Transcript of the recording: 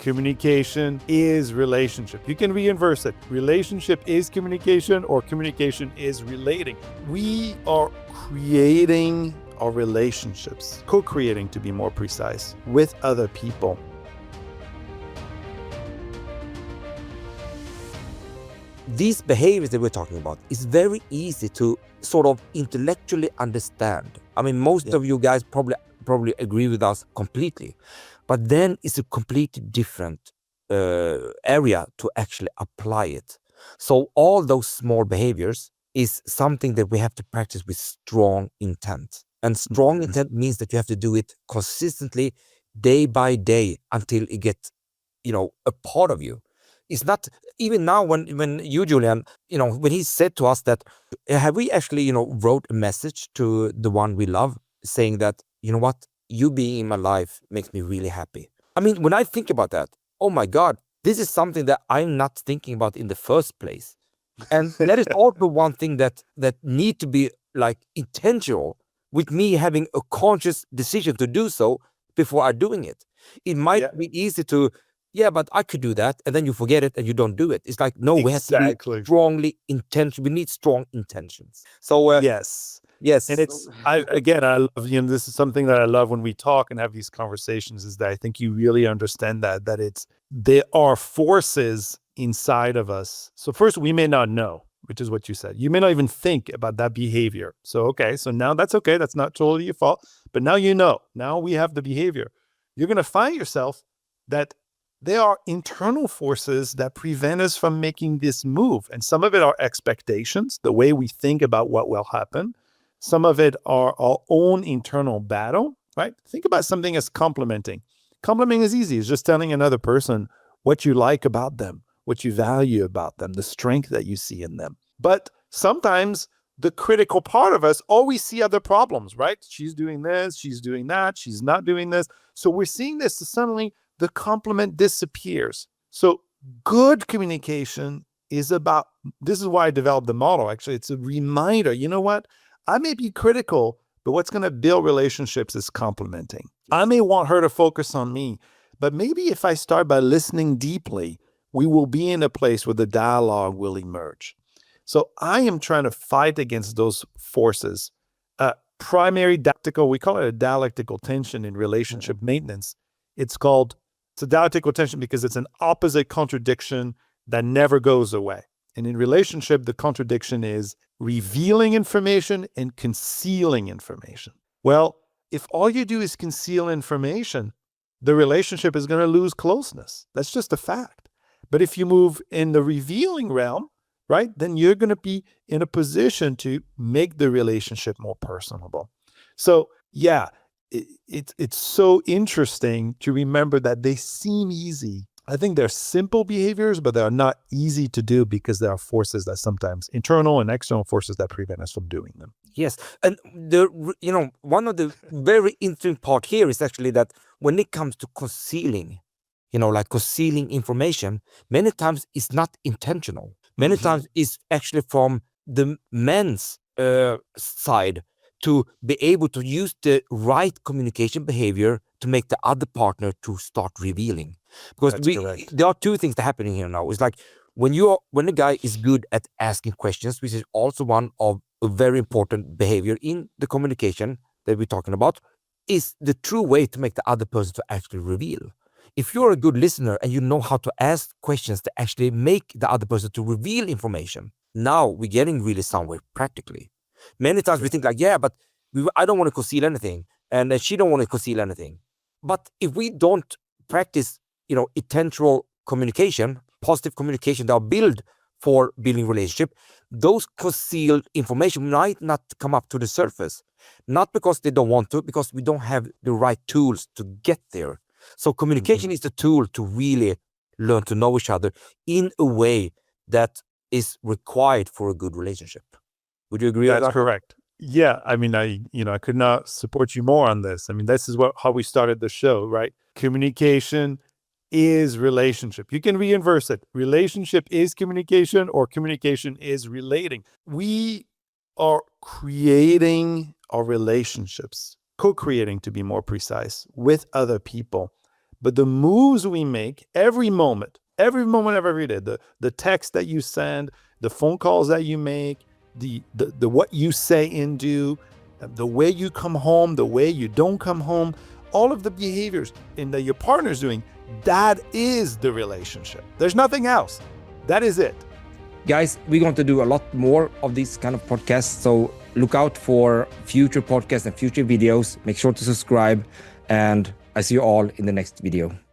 Communication is relationship. You can reinverse it. Relationship is communication, or communication is relating. We are creating our relationships, co-creating to be more precise, with other people. These behaviors that we're talking about is very easy to sort of intellectually understand. I mean, most of you guys probably agree with us completely, but then it's a completely different area to actually apply it. So all those small behaviors is something that we have to practice with strong intent. And strong intent means that you have to do it consistently, day by day, until it gets, a part of you. It's not even now when you, Julian, when he said to us that, have we actually, wrote a message to the one we love saying that, you know what, you being in my life makes me really happy. I mean, when I think about that, oh my God, this is something that I'm not thinking about in the first place. And that is also one thing that need to be like intentional with me having a conscious decision to do so before I'm doing it. It might be easy to, but I could do that, and then you forget it and you don't do it. It's like, no, we have to be strongly intention. We need strong intentions. So yes. And it's I love, this is something that I love when we talk and have these conversations, is that I think you really understand that there are forces inside of us. So first, we may not know, which is what you said. You may not even think about that behavior. So now that's okay. That's not totally your fault. But now now we have the behavior. You're going to find yourself that there are internal forces that prevent us from making this move. And some of it are expectations, the way we think about what will happen. Some of it are our own internal battle, right? Think about something as complimenting. Complimenting is easy. It's just telling another person what you like about them, what you value about them, the strength that you see in them. But sometimes the critical part of us always see other problems, right? She's doing this, she's doing that, she's not doing this. So we're seeing this, so suddenly the compliment disappears. So good communication is about, this is why I developed the model. Actually, it's a reminder, you know what? I may be critical, but what's going to build relationships is complimenting. I may want her to focus on me, but maybe if I start by listening deeply, we will be in a place where the dialogue will emerge. So I am trying to fight against those forces. Primary dialectical, we call it a dialectical tension in relationship maintenance. It's a dialectical tension because it's an opposite contradiction that never goes away. And in relationship, the contradiction is revealing information and concealing information. Well, if all you do is conceal information, the relationship is going to lose closeness. That's just a fact. But if you move in the revealing realm, right, then you're going to be in a position to make the relationship more personable. So, it's so interesting to remember that they seem easy. I think they're simple behaviors, but they're not easy to do because there are forces that sometimes, internal and external forces, that prevent us from doing them. Yes, and one of the very interesting part here is actually that when it comes to concealing, like concealing information, many times it's not intentional. Many times it's actually from the men's side to be able to use the right communication behavior to make the other partner to start revealing. Because there are two things that are happening here now. It's like when the guy is good at asking questions, which is also one of a very important behavior in the communication that we're talking about, is the true way to make the other person to actually reveal. If you're a good listener and you know how to ask questions to actually make the other person to reveal information, now we're getting really somewhere practically. Many times we think like, but I don't want to conceal anything, and she don't want to conceal anything. But if we don't practice, intentional communication, positive communication that are built for building relationship, those concealed information might not come up to the surface. Not because they don't want to, because we don't have the right tools to get there. So communication is the tool to really learn to know each other in a way that is required for a good relationship. Would you agree with that? That's correct. Yeah, I mean, I could not support you more on this. I mean, this is how we started the show, right? Communication is relationship. You can reinverse it. Relationship is communication, or communication is relating. We are creating our relationships, co-creating to be more precise, with other people. But the moves we make every moment of every day, the text that you send, the phone calls that you make, the what you say and do, the way you come home, the way you don't come home, all of the behaviors in that your partner's doing, that is the relationship. There's nothing else. That is it. Guys, we're going to do a lot more of these kind of podcasts, so look out for future podcasts and future videos. Make sure to subscribe, and I see you all in the next video.